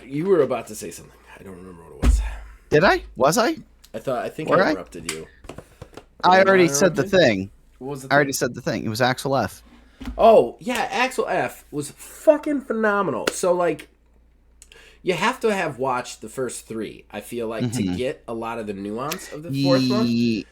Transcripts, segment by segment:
You were about to say something. I don't remember what it was. Did I? Was I? I think Were I I? interrupted you. Did I I not already said the interrupt you? thing. What was the I already thing? said the thing. It was Axel F. Oh, yeah, Axel F was fucking phenomenal. So, like, you have to have watched the first three, I feel like, to Mm-hmm. get a lot of the nuance of the fourth one.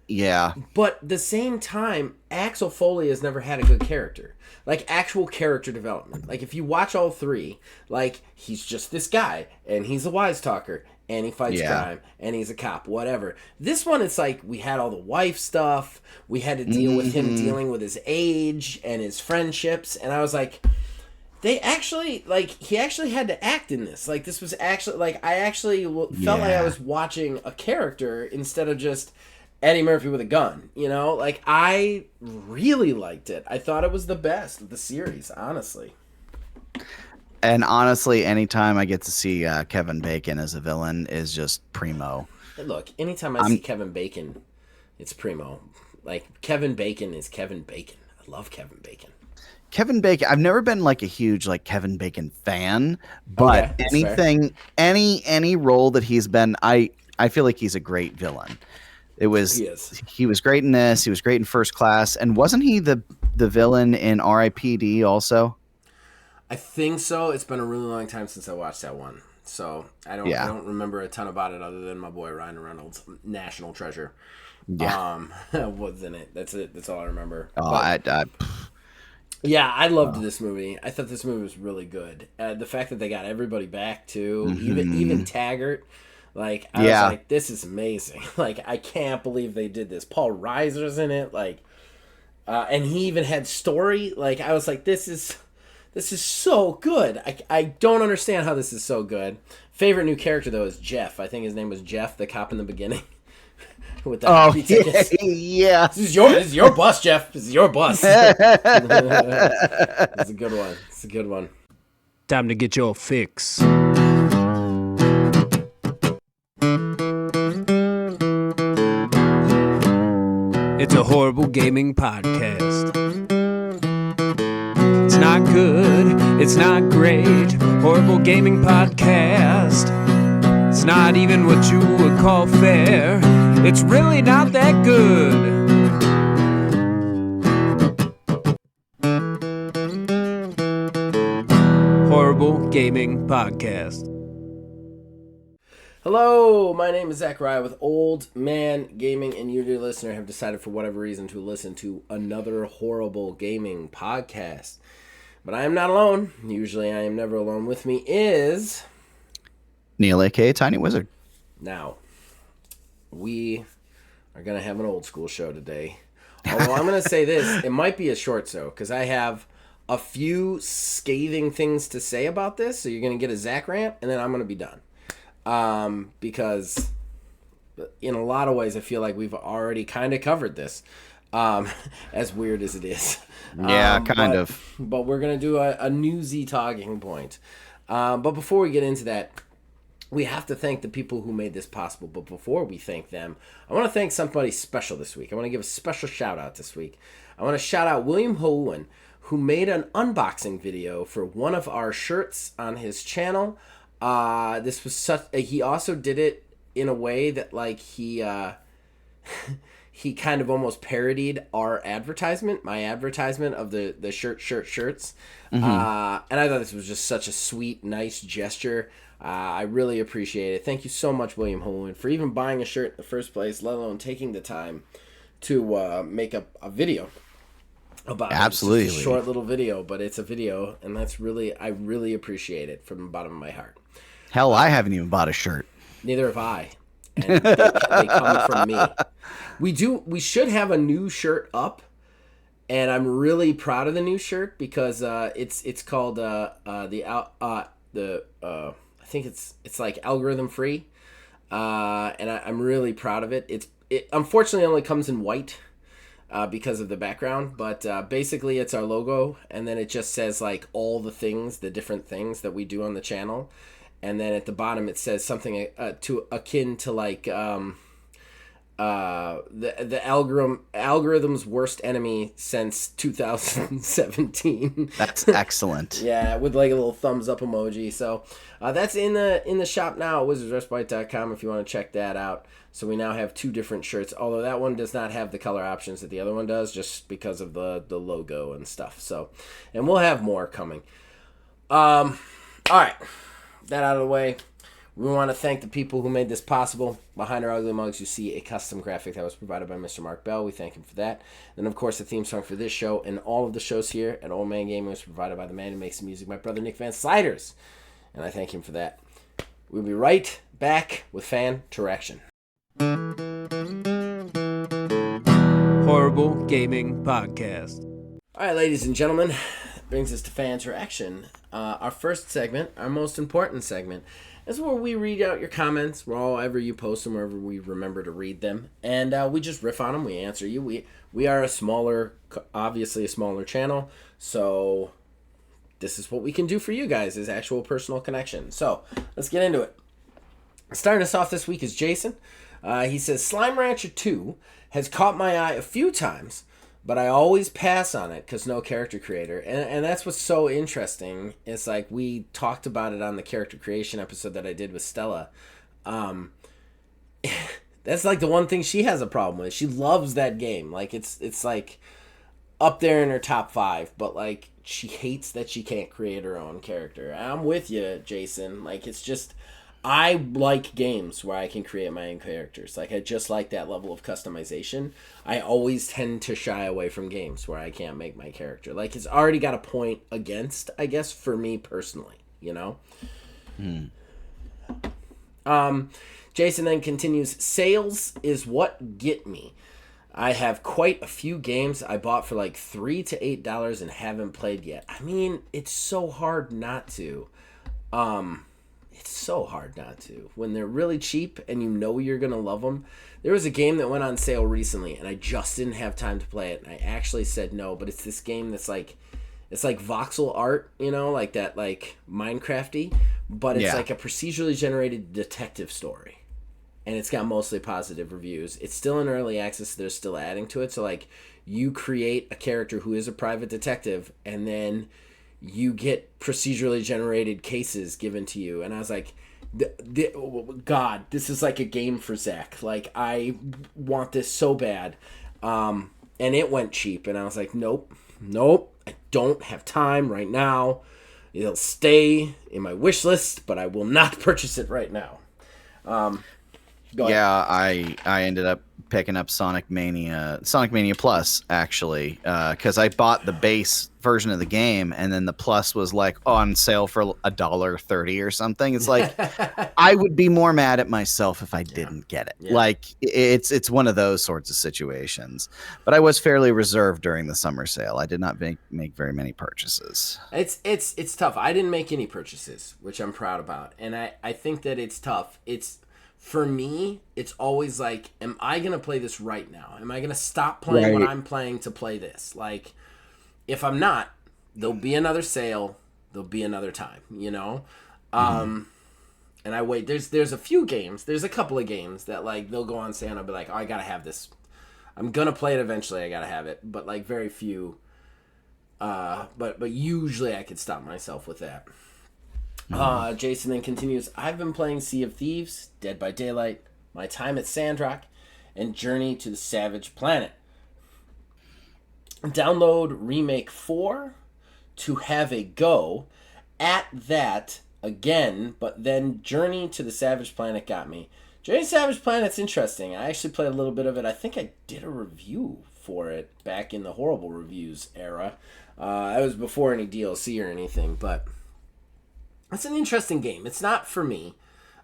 Yeah. But at the same time, Axel Foley has never had a good character. Like, actual character development. Like, if you watch all three, like, he's just this guy, and he's a wise talker, and he fights Yeah. crime, and he's a cop, whatever. This one, it's like, we had all the wife stuff, we had to deal with him Mm-hmm. dealing with his age and his friendships, and I was like, they actually, like, he actually had to act in this. Like, this was actually, like, I actually felt like I Yeah. was watching a character instead of just Eddie Murphy with a gun, you know? Like, I really liked it. I thought it was the best of the series, honestly. And honestly, anytime I get to see Kevin Bacon as a villain is just primo. And look, anytime I see I'm Kevin Bacon, it's primo. Like, Kevin Bacon is Kevin Bacon. I love Kevin Bacon. Kevin Bacon. I've never been like a huge like Kevin Bacon fan, Okay, but that's fair. any role that he's been, I feel like he's a great villain. He is. He was great in this. He was great in First Class, and wasn't he the villain in R.I.P.D. also? I think so. It's been a really long time since I watched that one. So, I Yeah, don't remember a ton about it other than my boy Ryan Reynolds, national treasure. yeah. Was in it. That's it. That's all I remember. Oh, But I yeah, I loved this movie. I thought this movie was really good. The fact that they got everybody back too, even mhm. Taggart, like I was Yeah, like, this is amazing. Like I can't believe they did this. Paul Reiser's in it, like, and he even had story. Like I was like, this is so good. I don't understand how this is so good. Favorite new character though is Jeff. I think his name was Jeff, the cop in the beginning, with the oh hockey yeah, tickets. yeah. This is your bus, Jeff. This is your bus. It's a good one. It's a good one. Time to get your fix. It's a horrible gaming podcast. It's not good. It's not great. Horrible gaming podcast. It's not even what you would call fair. It's really not that good. Horrible Gaming Podcast. Hello, my name is Zachariah with Old Man Gaming, and you, dear listener, have decided for whatever reason to listen to another horrible gaming podcast. But I am not alone. Usually I am never alone. With me is... Neil, aka Tiny Wizard. Now, we are going to have an old school show today. Although I'm going to say this, it might be a short show, because I have a few scathing things to say about this, so you're going to get a Zach rant, and then I'm going to be done. Because in a lot of ways, I feel like we've already kind of covered this, as weird as it is. Yeah, kind of. But we're going to do a newsy talking point. But before we get into that, we have to thank the people who made this possible. But before we thank them, I want to thank somebody special this week. I want to give a special shout out this week. I want to shout out William Hohen, who made an unboxing video for one of our shirts on his channel. This was such. He also did it in a way that like he kind of almost parodied our advertisement, my advertisement of the shirts. And I thought this was just such a sweet, nice gesture. I really appreciate it. Thank you so much, William Holman, for even buying a shirt in the first place, let alone taking the time to make a video about it. Absolutely. It's just a short little video, but it's a video, and I really appreciate it from the bottom of my heart. Hell, I haven't even bought a shirt. Neither have I. And they come from me. We should have a new shirt up, and I'm really proud of the new shirt because it's called I think it's like algorithm free, and I'm really proud of it. It unfortunately only comes in white because of the background, but basically it's our logo, and then it just says like all the different things that we do on the channel. And then at the bottom it says something to akin to like the algorithm's worst enemy since 2017. That's excellent. Yeah, with like a little thumbs up emoji. So that's in the shop now at wizardsrespite.com if you want to check that out. So we now have 2 different shirts, although that one does not have the color options that the other one does, just because of the logo and stuff. So, and we'll have more coming. All right, that out of the way. We want to thank the people who made this possible. Behind our ugly mugs, you see a custom graphic that was provided by Mr. Mark Bell. We thank him for that. And, of course, the theme song for this show and all of the shows here at Old Man Gaming was provided by the man who makes the music, my brother Nick Van Sliders. And I thank him for that. We'll be right back with Fan Interaction. Horrible Gaming Podcast. All right, ladies and gentlemen, brings us to Fan Interaction. Our first segment, our most important segment, is where we read out your comments wherever you post them, wherever we remember to read them, and we just riff on them. We answer you. We are obviously a smaller channel, so this is what we can do for you guys, is actual personal connection. So let's get into it. Starting us off this week is Jason. He says, Slime Rancher 2 has caught my eye a few times, but I always pass on it because no character creator. And that's what's so interesting. It's like we talked about it on the character creation episode that I did with Stella. That's like the one thing she has a problem with. She loves that game. Like it's like up there in her top 5, but like she hates that she can't create her own character. And I'm with you, Jason. Like it's just, I like games where I can create my own characters. Like, I just like that level of customization. I always tend to shy away from games where I can't make my character. Like, it's already got a point against, I guess, for me personally, you know? Jason then continues, sales is what get me. I have quite a few games I bought for like $3 to $8 and haven't played yet. I mean, it's so hard not to. It's so hard not to. When they're really cheap and you know you're going to love them. There was a game that went on sale recently and I just didn't have time to play it. And I actually said no, but it's this game that's like, it's like voxel art, you know, like that, like Minecraft-y, but it's like a procedurally generated detective story. And it's got mostly positive reviews. It's still in early access. They're still adding to it. So like you create a character who is a private detective and then you get procedurally generated cases given to you. And I was like, God, this is like a game for Zach. Like, I want this so bad. And it went cheap. And I was like, nope, I don't have time right now. It'll stay in my wish list, but I will not purchase it right now. Go ahead. Yeah, I ended up picking up Sonic Mania Plus, actually, because I bought the base version of the game, and then the Plus was like on sale for $1.30 or something. It's like I would be more mad at myself if I didn't get it. Yeah. Like it's one of those sorts of situations. But I was fairly reserved during the summer sale. I did not make very many purchases. It's tough. I didn't make any purchases, which I'm proud about, and I think that it's tough. For me, it's always like, am I going to play this right now? Am I going to stop playing what I'm playing to play this? Like, if I'm not, there'll be another sale. There'll be another time, you know? And I wait. There's a few games. There's a couple of games that, like, they'll go on sale and I'll be like, oh, I got to have this. I'm going to play it eventually. I got to have it. But, like, very few. But usually I could stop myself with that. Jason then continues, I've been playing Sea of Thieves, Dead by Daylight, My Time at Sandrock, and Journey to the Savage Planet. Download Remake 4 to have a go at that again, but then Journey to the Savage Planet got me. Journey to Savage Planet's interesting. I actually played a little bit of it. I think I did a review for it back in the horrible reviews era. That was before any DLC or anything, but it's an interesting game. It's not for me,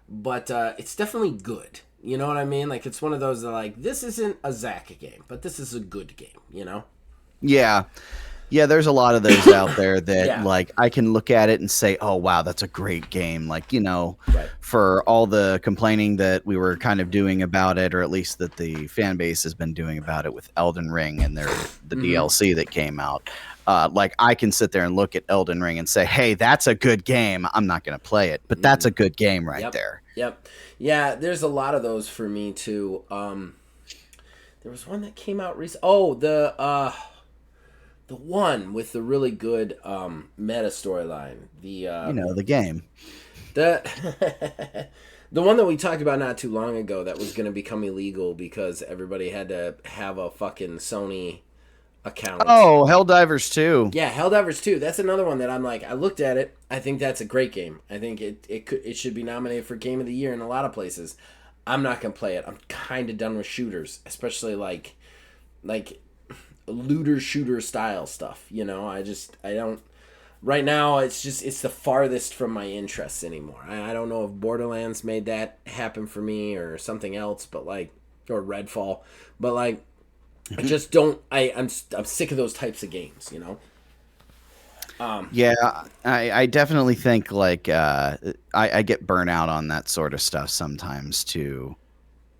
but it's definitely good. You know what I mean? Like, it's one of those that, like, this isn't a Zach game, but this is a good game, you know? Yeah. Yeah, there's a lot of those out there that, like, I can look at it and say, oh, wow, that's a great game. Like, you know, for all the complaining that we were kind of doing about it, or at least that the fan base has been doing about it with Elden Ring and the DLC that came out. Like, I can sit there and look at Elden Ring and say, hey, that's a good game. I'm not going to play it, but that's a good game right there. Yep. Yeah, there's a lot of those for me, too. There was one that came out recently. Oh, the one with the really good meta storyline. The game. The the one that we talked about not too long ago that was going to become illegal because everybody had to have a fucking Sony account. Oh, Helldivers 2. Yeah, Helldivers 2. That's another one that I'm like, I looked at it. I think that's a great game. I think it should be nominated for Game of the Year in a lot of places. I'm not going to play it. I'm kind of done with shooters, especially like looter shooter style stuff, you know? I don't right now it's the farthest from my interests anymore. I don't know if Borderlands made that happen for me or something else, but like, or Redfall, but like, I just don't. I'm sick of those types of games, you know. Yeah, I definitely think like I get burnout on that sort of stuff sometimes too.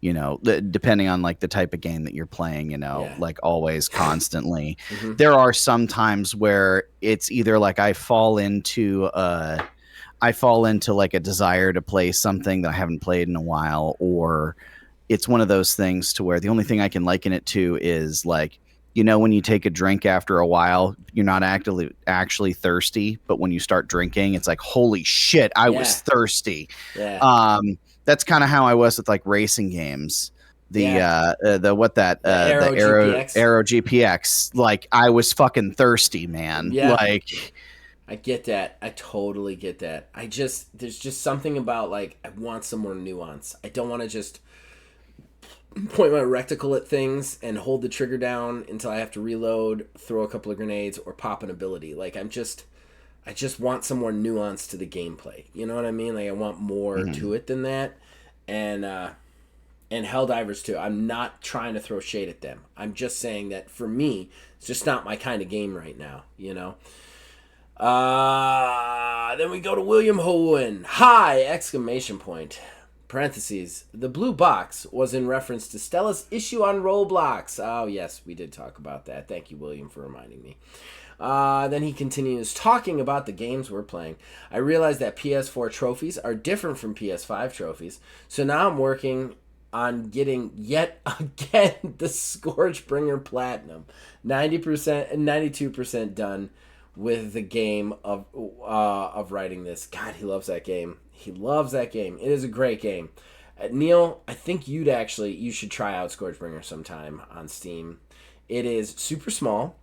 You know, depending on like the type of game that you're playing, you know, Yeah. like always, constantly. Mhm. There are some times where it's either like I fall into like a desire to play something that I haven't played in a while, or it's one of those things to where the only thing I can liken it to is like, you know, when you take a drink after a while, you're not actually thirsty, but when you start drinking, it's like, holy shit, I was thirsty. Yeah. That's kind of how I was with like racing games. The Aero GPX. Like I was fucking thirsty, man. Yeah. Like I get that. I totally get that. There's just something about like I want some more nuance. I don't want to just point my reticle at things and hold the trigger down until I have to reload, throw a couple of grenades, or pop an ability. Like I just want some more nuance to the gameplay. You know what I mean? Like I want more to it than that. And Helldivers 2. I'm not trying to throw shade at them. I'm just saying that for me, it's just not my kind of game right now, you know? Then we go to William Hohen. Hi! Exclamation point. Parentheses. The blue box was in reference to Stella's issue on Roblox. Oh, yes, we did talk about that. Thank you, William, for reminding me. Then he continues talking about the games we're playing. I realized that PS4 trophies are different from PS5 trophies, so now I'm working on getting yet again the Scourgebringer Platinum. 90% and 92% done with the game of writing this. God, he loves that game. He loves that game. It is a great game. Neil, I think you should try out Scourgebringer sometime on Steam. It is super small.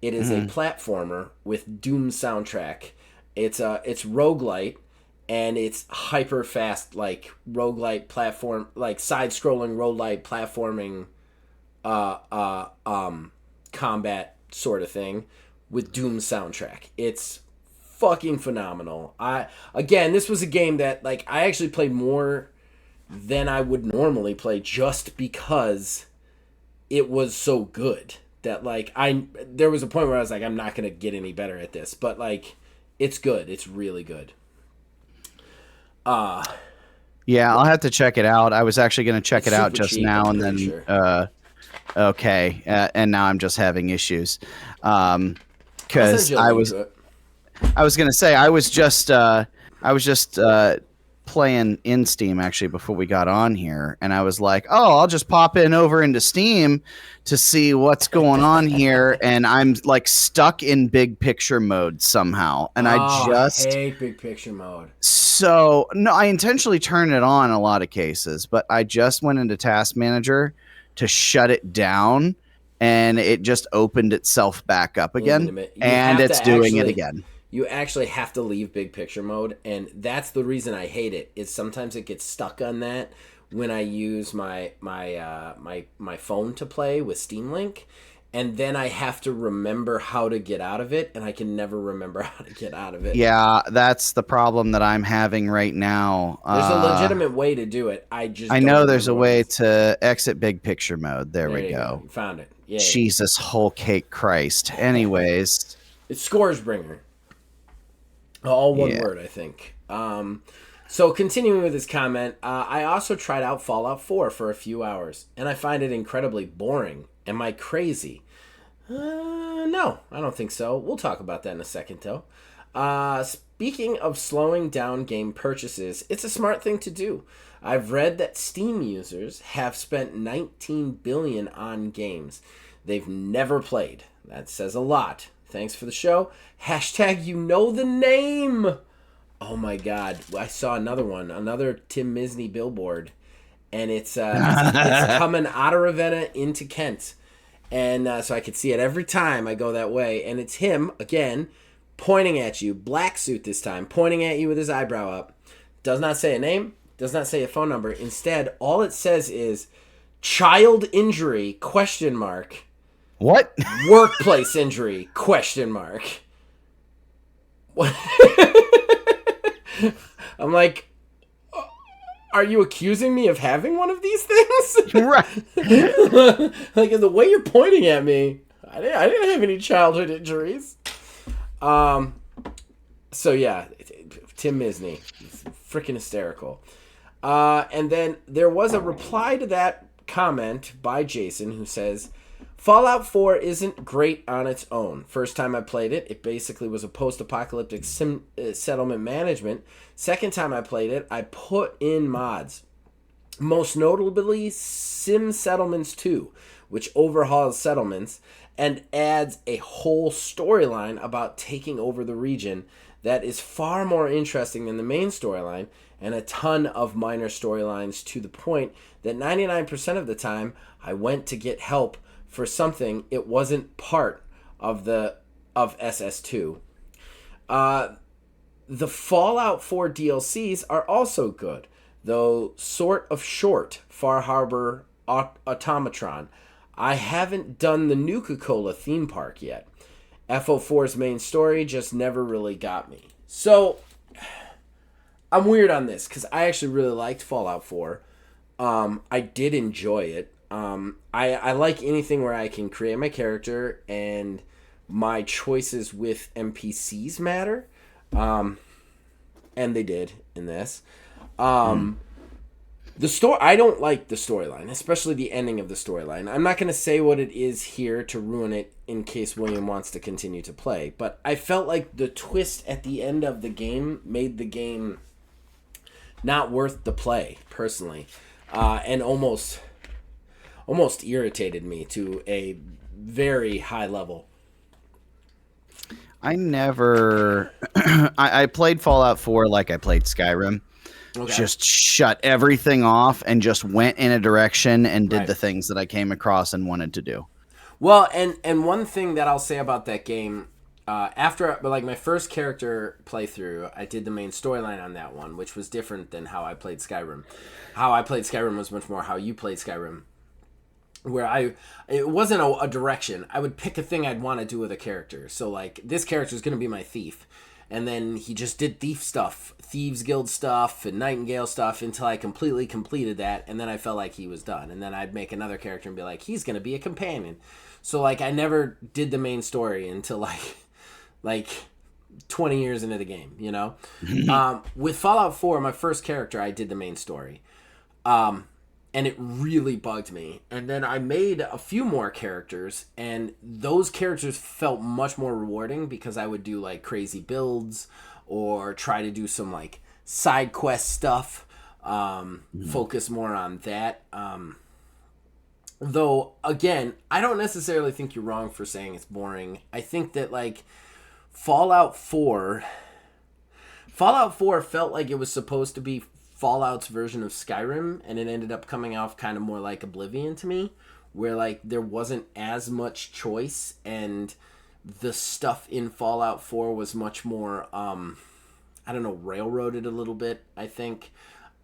It is a platformer with Doom soundtrack. It's roguelite, and it's hyper fast, like roguelite platform, like side scrolling roguelite platforming combat sort of thing with Doom soundtrack. It's fucking phenomenal. This was a game that like I actually played more than I would normally play just because it was so good. That like there was a point where I was like, I'm not gonna get any better at this, but like it's good. It's really good. Yeah, I'll have to check it out. I was actually going to check it out just cheap, now, I'm and then pretty okay, and now I'm just having issues I'll because send you a link to it. I was going to say I was just playing in Steam actually before we got on here, and I was like, oh, I'll just pop in over into Steam to see what's going on here, and I'm like stuck in big picture mode somehow, and I hate big picture mode. So no, I intentionally turn it on in a lot of cases, but I just went into Task Manager to shut it down, and it just opened itself back up again, and it's doing it again. You actually have to leave big picture mode, and that's the reason I hate it. Is sometimes it gets stuck on that when I use my phone to play with Steam Link, and then I have to remember how to get out of it, and I can never remember how to get out of it. Yeah, that's the problem that I'm having right now. There's a legitimate way to do it. I know there's a way to exit big picture mode. There we go. You found it. Yeah. Jesus, whole cake Christ. Anyways, it's Scourgebringer. All one word, I think. So continuing with his comment, I also tried out Fallout 4 for a few hours, and I find it incredibly boring. Am I crazy? No, I don't think so. We'll talk about that in a second, though. speaking of slowing down game purchases, it's a smart thing to do. I've read that Steam users have spent 19 billion on games they've never played. That says a lot. Thanks for the show. Hashtag you know the name. Oh my God. I saw another one, another Tim Misney billboard. And it's coming out of Ravenna into Kent. And so I could see it every time I go that way. And it's him, again, pointing at you, black suit this time, pointing at you with his eyebrow up. Does not say a name, does not say a phone number. Instead, all it says is child injury, question mark. What? Workplace injury, question mark. I'm like, are you accusing me of having one of these things? Right. Like, the way you're pointing at me, I didn't have any childhood injuries. So yeah, Tim Misney, freaking hysterical. And then there was a reply to that comment by Jason who says, Fallout 4 isn't great on its own. First time I played it, it basically was a post-apocalyptic settlement management. Second time I played it, I put in mods. Most notably, Sim Settlements 2, which overhauls settlements and adds a whole storyline about taking over the region that is far more interesting than the main storyline, and a ton of minor storylines to the point that 99% of the time I went to get help for something it wasn't part of SS2. The Fallout 4 DLCs are also good, though sort of short. Far Harbor Automatron. I haven't done the Nuka-Cola theme park yet. FO4's main story just never really got me. So, I'm weird on this, because I actually really liked Fallout 4. I did enjoy it. I like anything where I can create my character and my choices with NPCs matter. And they did in this. The story, I don't like the storyline, especially the ending of the storyline. I'm not going to say what it is here to ruin it in case William wants to continue to play, but I felt like the twist at the end of the game made the game not worth the play, personally, and almost irritated me to a very high level. I never... I played Fallout 4 like I played Skyrim. Okay. Just shut everything off and just went in a direction and did the things that I came across and wanted to do. Well, and one thing that I'll say about that game, after like my first character playthrough, I did the main storyline on that one, which was different than how I played Skyrim. How I played Skyrim was much more how you played Skyrim, where it wasn't a direction. I would pick a thing I'd want to do with a character. So like this character is going to be my thief. And then he just did thief stuff, Thieves Guild stuff, and Nightingale stuff until I completely completed that, and then I felt like he was done. And then I'd make another character and be like, he's going to be a companion. So, like, I never did the main story until, like 20 years into the game, you know? With Fallout 4, my first character, I did the main story. And it really bugged me. And then I made a few more characters, and those characters felt much more rewarding because I would do like crazy builds or try to do some like side quest stuff, focus more on that. Though, again, I don't necessarily think you're wrong for saying it's boring. I think that like Fallout 4 felt like it was supposed to be Fallout's version of Skyrim, and it ended up coming off kind of more like Oblivion to me, where like there wasn't as much choice, and the stuff in Fallout 4 was much more railroaded a little bit, I think,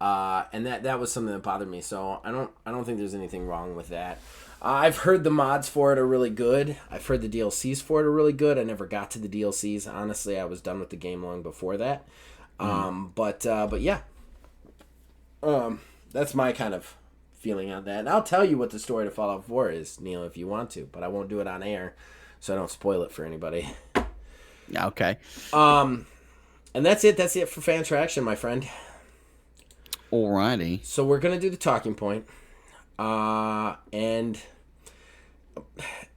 and that was something that bothered me. So I don't think there's anything wrong with that. I've heard the mods for it are really good. I've heard the DLCs for it are really good. I never got to the DLCs, honestly. I was done with the game long before that. But yeah. That's my kind of feeling on that. And I'll tell you what the story to Fallout 4 is, Neil, if you want to, but I won't do it on air, so I don't spoil it for anybody. Okay. And that's it. That's it for fan traction, my friend. Alrighty. So we're gonna do the talking point. And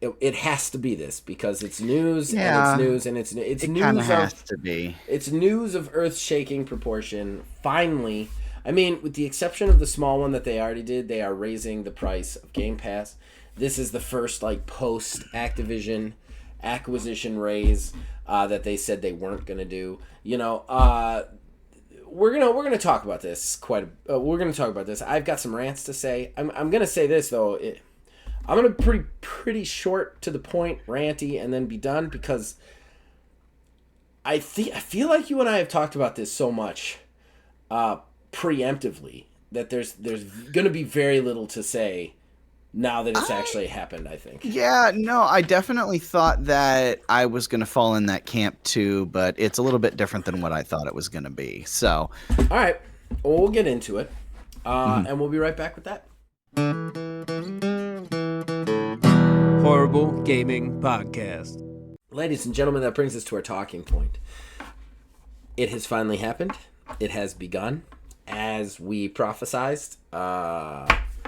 it has to be this because it's news Yeah. and it's news and it's It kind of news has of to be. it's news of earth-shaking proportion. Finally, I mean, with the exception of the small one that they already did, they are raising the price of Game Pass. This is the first like post Activision acquisition raise that they said they weren't gonna do. You know, we're gonna talk about this we're gonna talk about this. I've got some rants to say. I'm gonna say this though. I'm gonna pretty short to the point, ranty, and then be done because I feel like you and I have talked about this so much preemptively that there's gonna be very little to say now that it's actually happened. I think. Yeah, no, I definitely thought that I was going to fall in that camp too, but it's a little bit different than what I thought it was going to be. So, all right, well, we'll get into it, and we'll be right back with that. Horrible Gaming Podcast. Ladies and gentlemen, that brings us to our talking point. It has finally happened. It has begun, as we prophesized.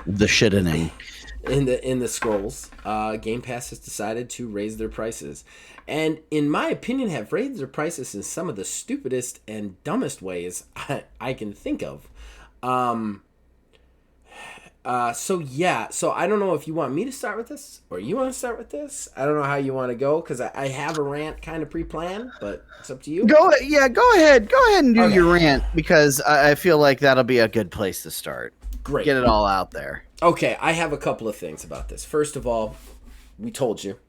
the shittening. In the scrolls, Game Pass has decided to raise their prices, and in my opinion, have raised their prices in some of the stupidest and dumbest ways I can think of. So I don't know if you want me to start with this or you want to start with this. I don't know how you want to go because I have a rant kind of pre-planned, but it's up to you. Go ahead and do Okay. your rant because I feel like that'll be a good place to start. Great. Get it all out there. Okay, I have a couple of things about this. First of all, we told you.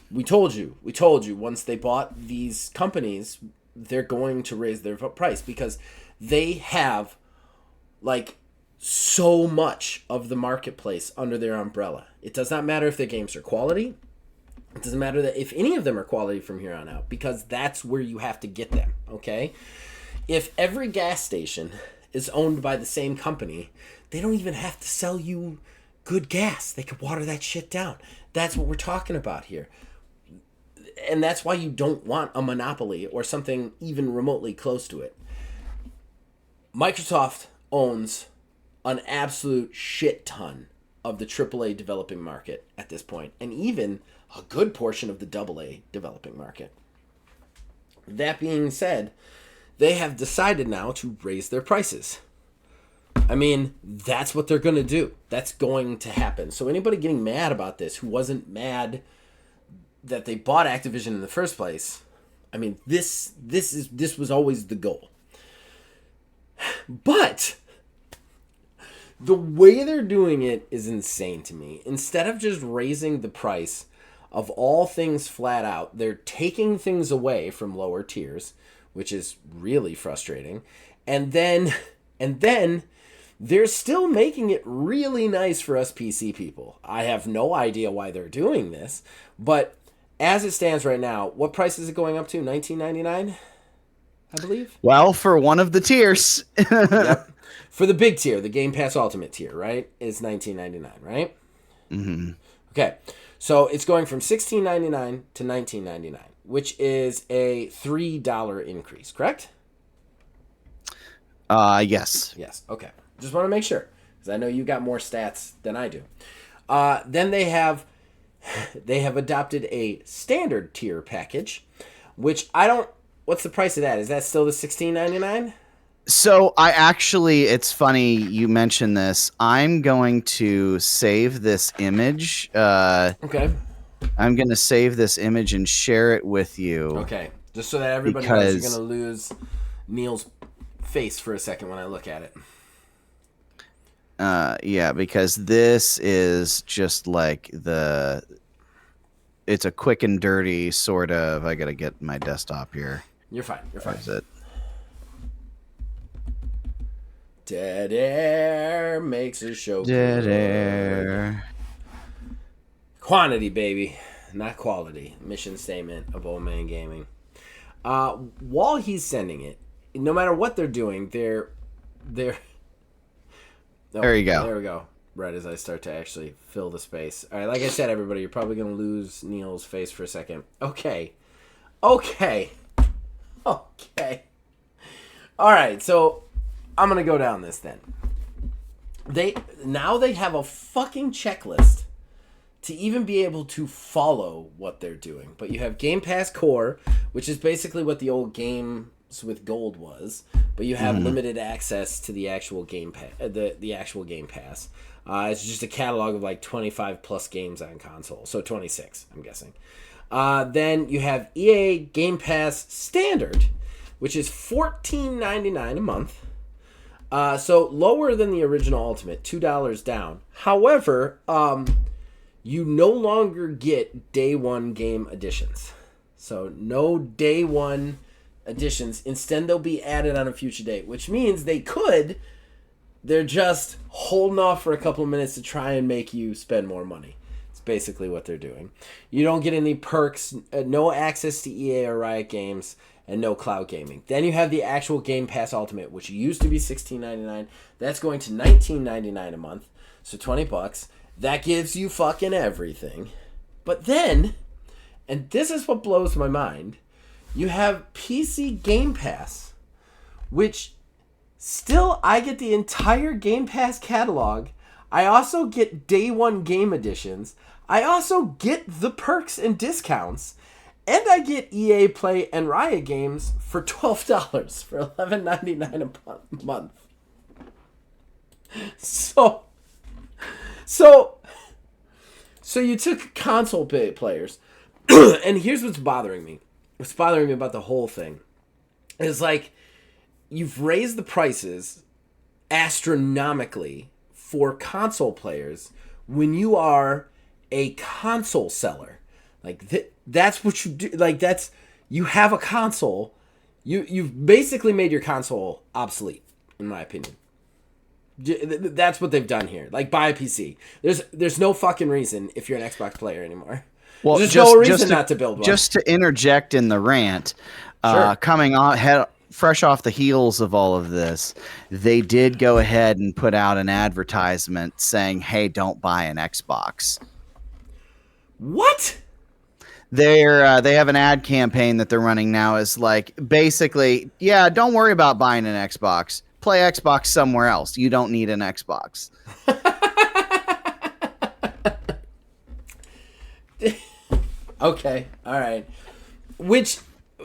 We told you. Once they bought these companies, they're going to raise their price because they have, like, so much of the marketplace under their umbrella. It does not matter if their games are quality. It doesn't matter that if any of them are quality from here on out because that's where you have to get them, okay? If every gas station is owned by the same company, they don't even have to sell you good gas. They could water that shit down. That's what we're talking about here. And that's why you don't want a monopoly or something even remotely close to it. Microsoft owns an absolute shit ton of the AAA developing market at this point, and even a good portion of the AA developing market. That being said, they have decided now to raise their prices. I mean, that's what they're going to do. That's going to happen. So anybody getting mad about this who wasn't mad that they bought Activision in the first place, I mean, this was always the goal. But the way they're doing it is insane to me. Instead of just raising the price of all things flat out, they're taking things away from lower tiers, which is really frustrating. And then they're still making it really nice for us PC people. I have no idea why they're doing this, but as it stands right now, what price is it going up to? $19.99, I believe? Well, for one of the tiers. Yep. For the big tier, the Game Pass Ultimate tier, right, is $19.99, right? Mm-hmm. Okay, so it's going from $16.99 to $19.99, which is a $3 increase, correct? Yes. Yes, okay. Just want to make sure, because I know you got more stats than I do. Then they have adopted a standard tier package, which I don't... What's the price of that? Is that still the $16.99? So it's funny you mentioned this. I'm going to save this image. Okay. I'm going to save this image and share it with you. Okay. Just so that everybody knows you're going to lose Neil's face for a second when I look at it. Yeah, because this is just like it's a quick and dirty sort of, I got to get my desktop here. You're fine. Where is it? Dead air makes a show. Dead good. air. Quantity, baby, not quality. Mission statement of Old Man Gaming. While he's sending it, no matter what they're doing, they're. Oh, there you go. There we go. Right as I start to actually fill the space. All right, like I said, everybody, you're probably going to lose Neil's face for a second. Okay. All right, so I'm going to go down this then. They have a fucking checklist to even be able to follow what they're doing. But you have Game Pass Core, which is basically what the old Games with Gold was, but you have limited access to the actual Game Pass. The actual Game Pass. It's just a catalog of like 25 plus games on console, so 26, I'm guessing. Then you have EA Game Pass Standard, which is $14.99 a month. So lower than the original Ultimate, $2 down. However, you no longer get day one game editions. So no day one editions. Instead, they'll be added on a future date, which means they're just holding off for a couple of minutes to try and make you spend more money. It's basically what they're doing. You don't get any perks, no access to EA or Riot Games, and no cloud gaming. Then you have the actual Game Pass Ultimate, which used to be $16.99. That's going to $19.99 a month, so $20. That gives you fucking everything. But then, and this is what blows my mind, you have PC Game Pass, which still I get the entire Game Pass catalog. I also get day one game editions. I also get the perks and discounts. And I get EA Play and Riot Games for $12 for $11.99 a month. So you took console players, and here's what's bothering me. What's bothering me about the whole thing is like you've raised the prices astronomically for console players when you are a console seller. Like that's what you do. Like you have a console. You've basically made your console obsolete, in my opinion. That's what they've done here. Like buy a PC. There's no fucking reason if you're an Xbox player anymore. Well, there's no reason not to build one. Just to interject in the rant, Sure. coming on fresh off the heels of all of this, they did go ahead and put out an advertisement saying, "Hey, don't buy an Xbox." What? They have an ad campaign that they're running now. Is like basically, yeah, don't worry about buying an Xbox. Play Xbox somewhere else. You don't need an Xbox. Okay, all right. Which,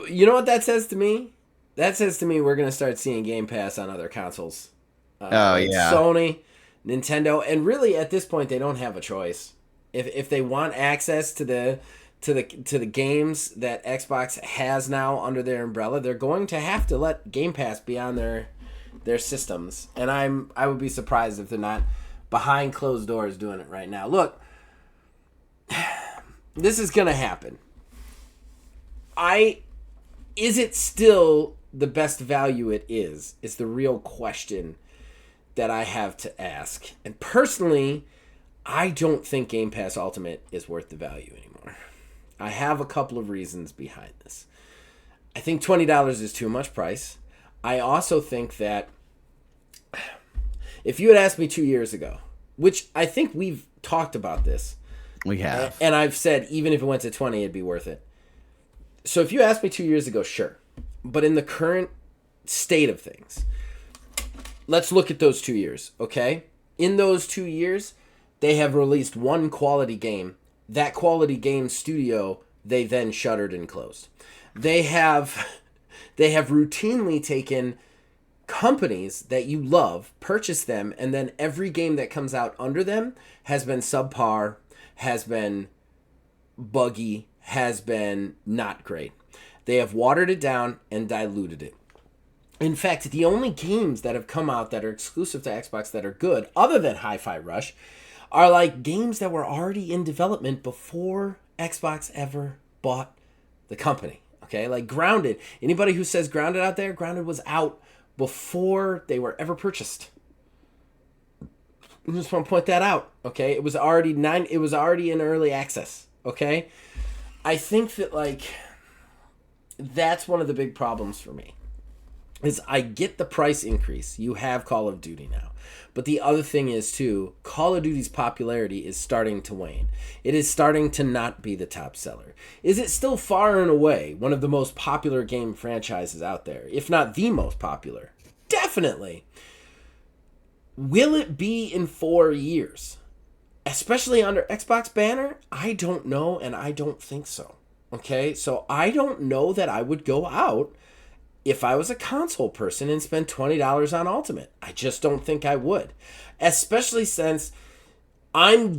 you know what that says to me? That says to me we're going to start seeing Game Pass on other consoles. Like Yeah. Sony, Nintendo, and really at this point they don't have a choice. If they want access to the games that Xbox has now under their umbrella, they're going to have to let Game Pass be on their systems. And I would be surprised if they're not behind closed doors doing it right now. Look, this is going to happen. Is it still the best value it is the real question that I have to ask. And personally, I don't think Game Pass Ultimate is worth the value anymore. I have a couple of reasons behind this. I think $20 is too much price. I also think that if you had asked me 2 years ago, which I think we've talked about this, We have. and I've said even if it went to 20, it'd be worth it. So if you asked me 2 years ago, sure. But in the current state of things, let's look at those 2 years, okay? In those 2 years, they have released one quality game. That quality game studio, they then shuttered and closed. They have routinely taken companies that you love, purchase them, and then every game that comes out under them has been subpar, has been buggy, has been not great. They have watered it down and diluted it. In fact, the only games that have come out that are exclusive to Xbox that are good, other than Hi-Fi Rush, are like games that were already in development before Xbox ever bought the company. Okay, like Grounded. Anybody who says Grounded out there, Grounded was out before they were ever purchased. I just want to point that out. Okay, it was already in early access. Okay, I think that like that's one of the big problems for me. Is I get the price increase. You have Call of Duty now. But the other thing is, too, Call of Duty's popularity is starting to wane. It is starting to not be the top seller. Is it still far and away one of the most popular game franchises out there, if not the most popular? Definitely. Will it be in 4 years? especially under Xbox banner, I don't know, and I don't think so. Okay, so I don't know that I would go out if I was a console person and spend $20 on Ultimate. I just don't think I would, especially since I'm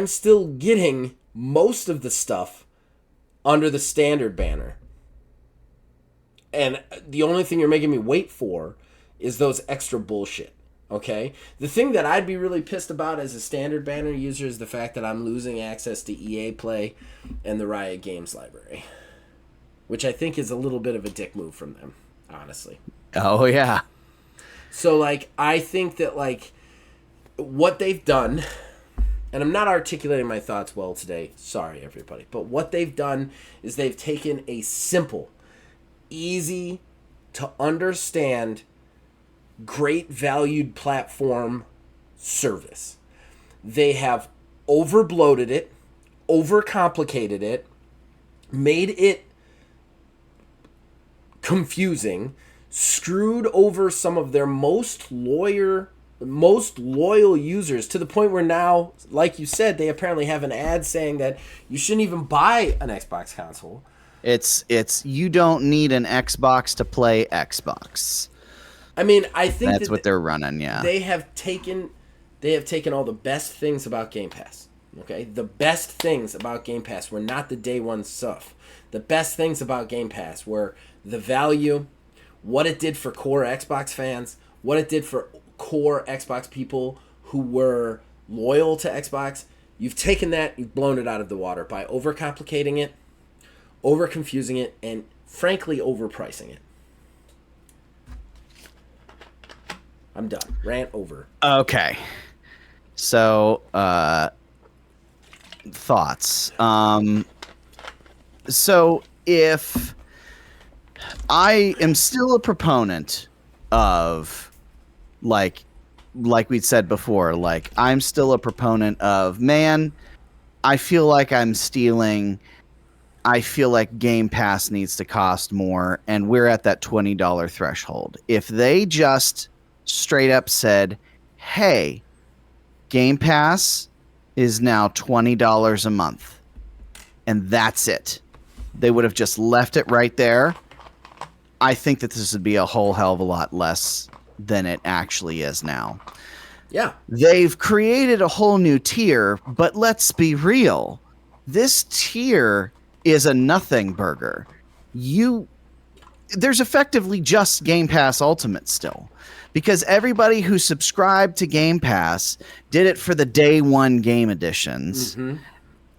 still getting most of the stuff under the standard banner. And the only thing you're making me wait for is those extra bullshit. Okay? The thing that I'd be really pissed about as a standard banner user is the fact that I'm losing access to EA Play and the Riot Games library, which I think is a little bit of a dick move from them, honestly. Oh, yeah. So, like, I think that, like, what they've done, and I'm not articulating my thoughts well today, sorry, everybody, but what they've done is they've taken a simple, easy to understand, great valued platform service. They have overbloated it, overcomplicated it, made it confusing, screwed over some of their most loyal users to the point where now, like you said, they apparently have an ad saying that you shouldn't even buy an Xbox console. It's you don't need an Xbox to play Xbox. I mean, I think that's what they're running. Yeah, they have taken all the best things about Game Pass. Okay, the best things about Game Pass were not the day one stuff. The best things about Game Pass were the value, what it did for core Xbox fans, what it did for core Xbox people who were loyal to Xbox. You've taken that, you've blown it out of the water by overcomplicating it, over-confusing it, and frankly overpricing it. I'm done. Rant over. Okay. So, thoughts. So if I am still a proponent of, like we'd said before, like, I'm still a proponent of, man, I feel like I'm stealing. I feel like Game Pass needs to cost more, and we're at that $20 threshold. If they just straight up said, hey, Game Pass is now $20 a month, and that's it, they would have just left it right there. I think that this would be a whole hell of a lot less than it actually is now. Yeah. They've created a whole new tier, but let's be real. This tier is a nothing burger. There's effectively just Game Pass Ultimate still, because everybody who subscribed to Game Pass did it for the day one game editions. Mm-hmm.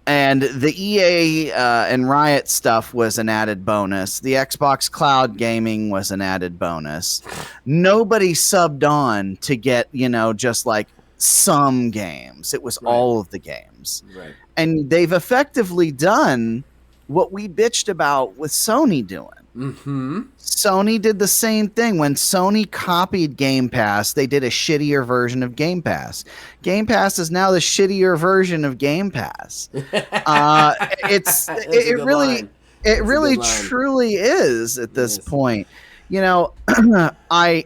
And the EA and Riot stuff was an added bonus. The Xbox Cloud gaming was an added bonus. Nobody subbed on to get, just like some games. It was all of the games. Right. And they've effectively done what we bitched about with Sony doing. Mm-hmm. Sony did the same thing. When Sony copied Game Pass, they did a shittier version of Game Pass. Game Pass is now the shittier version of Game Pass. It really truly is at this point. I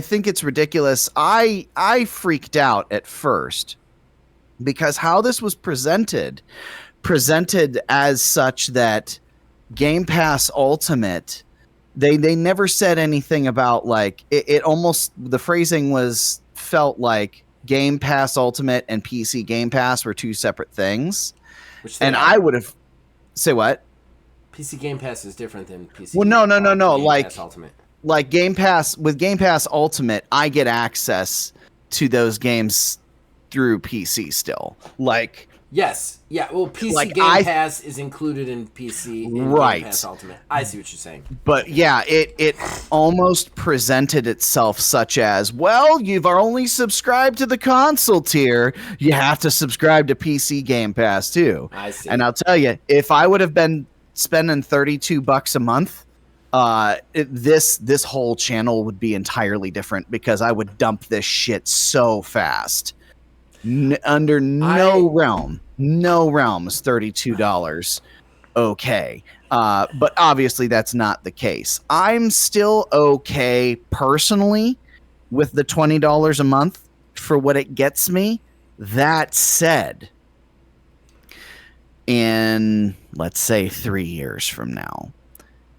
think it's ridiculous. I freaked out at first because how this was presented as such that Game Pass Ultimate, they never said anything about, like, it almost, the phrasing felt like Game Pass Ultimate and PC Game Pass were two separate things. And I would have, say what? PC Game Pass is different than PC. Well, no. Game like Pass Ultimate. Like Game Pass, with Game Pass Ultimate, I get access to those games through PC still. Like, yes. Yeah. Well, PC like Game Pass is included in PC and right. Game Pass Ultimate. I see what you're saying. But yeah, it almost presented itself such as, well, you've only subscribed to the console tier, you have to subscribe to PC Game Pass too. I see. And I'll tell you, if I would have been spending $32 a month, this whole channel would be entirely different, because I would dump this shit so fast. Under no realm is $32 okay. But obviously that's not the case. I'm still okay personally with the $20 a month for what it gets me, That said, in, let's say, 3 years from now,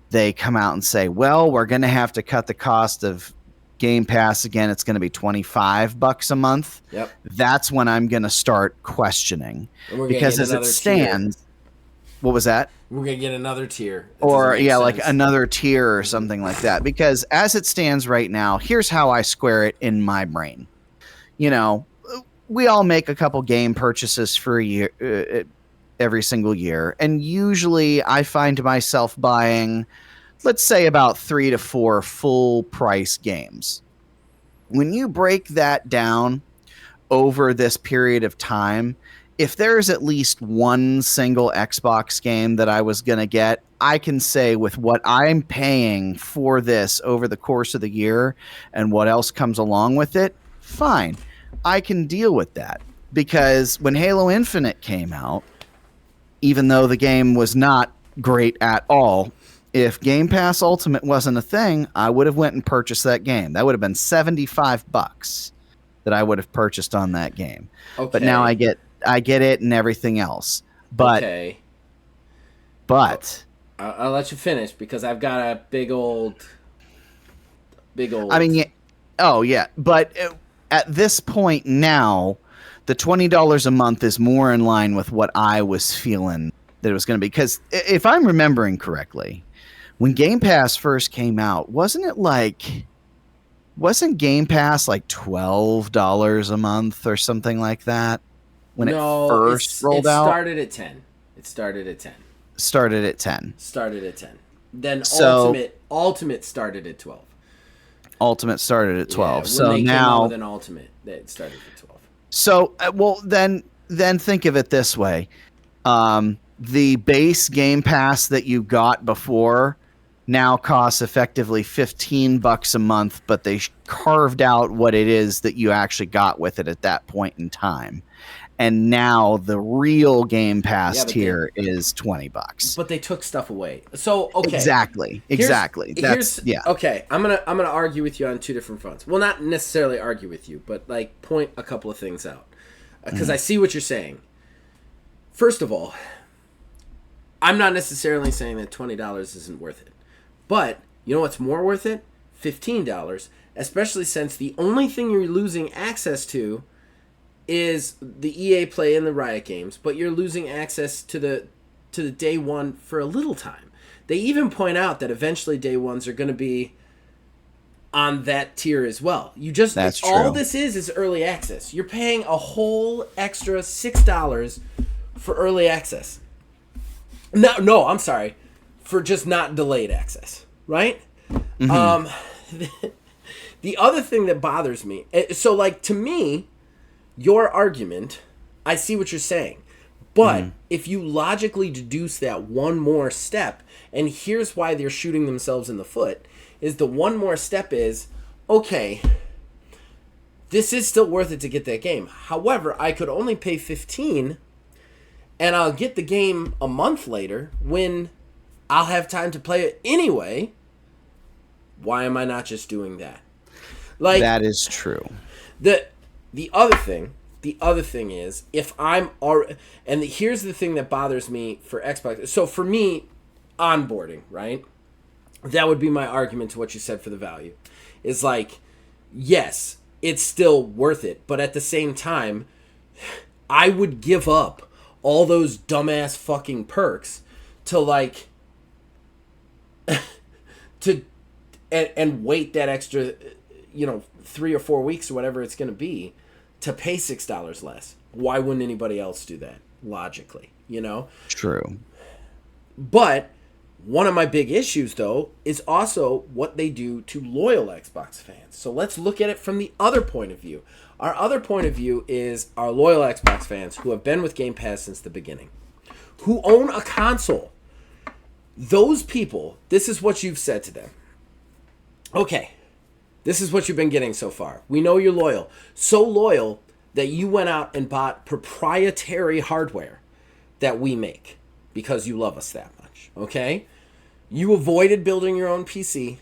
they come out and say, well, we're going to have to cut the cost of Game Pass again. It's going to be $25 a month. Yep. That's when I'm going to start questioning. And we're gonna Because get as it another stands, what was that? We're going to get another tier. Or, yeah, like another tier or something like that. Because as it stands right now, here's how I square it in my brain. You know, we all make a couple game purchases for a year, every single year. And usually I find myself buying, let's say, about 3 to 4 full price games. When you break that down over this period of time, if there's at least one single Xbox game that I was going to get, I can say with what I'm paying for this over the course of the year and what else comes along with it, fine. I can deal with that. Because when Halo Infinite came out, even though the game was not great at all, if Game Pass Ultimate wasn't a thing, I would have went and purchased that game. That would have been $75 that I would have purchased on that game. Okay. But now I get it and everything else. But okay. But I'll let you finish because I've got a big old. I mean, yeah, oh yeah, but at this point now, the $20 a month is more in line with what I was feeling that it was going to be. Because if I'm remembering correctly, when Game Pass first came out, wasn't Game Pass like $12 a month or something like that when it first rolled out? It started at 10. Started at 10. Then Ultimate started at 12. Ultimate started at 12. Yeah, so when they now came out with an Ultimate, it started at 12. So well then think of it this way. The base Game Pass that you got before now costs effectively $15 a month, but they carved out what it is that you actually got with it at that point in time. And now the real Game Pass tier is $20. But they took stuff away. So okay, exactly. Yeah. Okay, I'm gonna argue with you on two different fronts. Well, not necessarily argue with you, but like point a couple of things out because I see what you're saying. First of all, I'm not necessarily saying that $20 isn't worth it, but you know what's more worth it? $15, especially since the only thing you're losing access to is the EA Play and the Riot games, but you're losing access to the day one for a little time. They even point out that eventually day ones are going to be on that tier as well. That's true. All this is early access. You're paying a whole extra $6 for early access. No, I'm sorry, for just not delayed access, right? Mm-hmm. The other thing that bothers me, so like to me, your argument, I see what you're saying. But if you logically deduce that one more step, and here's why they're shooting themselves in the foot, is the one more step is, okay, this is still worth it to get that game. However, I could only pay $15, and I'll get the game a month later when I'll have time to play it anyway. Why am I not just doing that? Like, that is true. The other thing is, if I'm already, and here's the thing that bothers me for Xbox. So for me, onboarding, right? That would be my argument to what you said for the value. Is like, yes, it's still worth it, but at the same time, I would give up all those dumbass fucking perks to like, and wait that extra, 3 or 4 weeks or whatever it's going to be to pay $6 less. Why wouldn't anybody else do that? Logically, True. But one of my big issues, though, is also what they do to loyal Xbox fans. So let's look at it from the other point of view. Our other point of view is our loyal Xbox fans who have been with Game Pass since the beginning, who own a console. Those people, this is what you've said to them. Okay, this is what you've been getting so far. We know you're loyal. So loyal that you went out and bought proprietary hardware that we make because you love us that much, okay? You avoided building your own PC.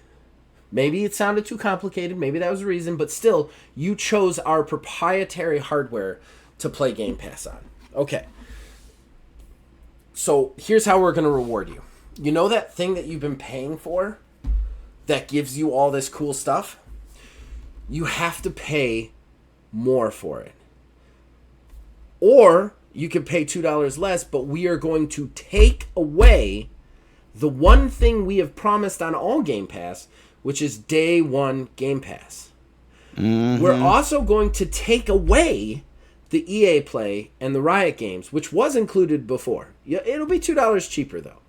Maybe it sounded too complicated. Maybe that was the reason. But still, you chose our proprietary hardware to play Game Pass on. Okay. So here's how we're going to reward you. You know that thing that you've been paying for that gives you all this cool stuff? You have to pay more for it. Or you can pay $2 less, but we are going to take away the one thing we have promised on all Game Pass, which is day one Game Pass. Mm-hmm. We're also going to take away the EA Play and the Riot games, which was included before. It'll be $2 cheaper, though.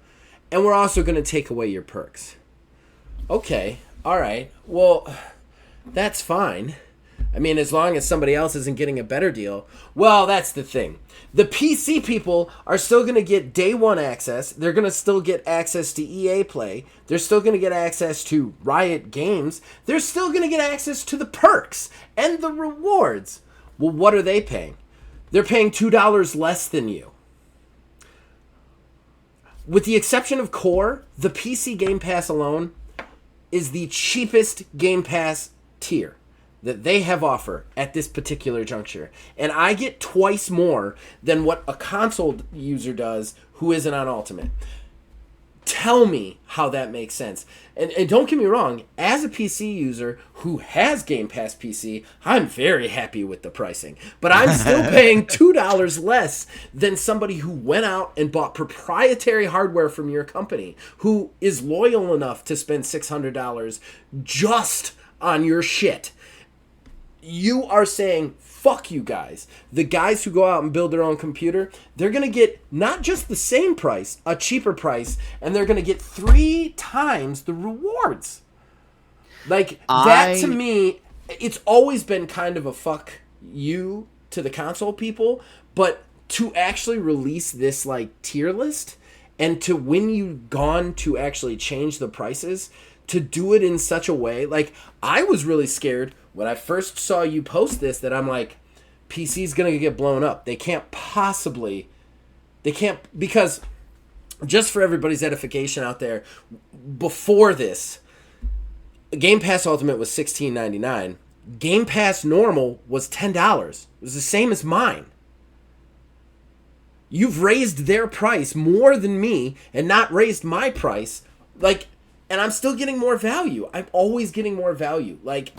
And we're also going to take away your perks. Okay, all right. Well, that's fine. I mean, as long as somebody else isn't getting a better deal. Well, that's the thing. The PC people are still going to get day one access. They're going to still get access to EA Play. They're still going to get access to Riot games. They're still going to get access to the perks and the rewards. Well, what are they paying? They're paying $2 less than you. With the exception of Core, the PC Game Pass alone is the cheapest Game Pass tier that they have offer at this particular juncture. And I get twice more than what a console user does who isn't on Ultimate. Tell me how that makes sense. And don't get me wrong, as a PC user who has Game Pass PC, I'm very happy with the pricing. But I'm still paying $2 less than somebody who went out and bought proprietary hardware from your company, who is loyal enough to spend $600 just on your shit. You are saying, fuck you guys. The guys who go out and build their own computer, they're going to get not just the same price, a cheaper price, and they're going to get 3 times the rewards. Like, that to me, it's always been kind of a fuck you to the console people, but to actually release this, like, tier list, and to when you've gone to actually change the prices, to do it in such a way, like, I was really scared when I first saw you post this, that I'm like, PC's going to get blown up. They can't, because just for everybody's edification out there, before this, Game Pass Ultimate was $16.99. Game Pass Normal was $10. It was the same as mine. You've raised their price more than me and not raised my price. Like, and I'm still getting more value. I'm always getting more value. Like,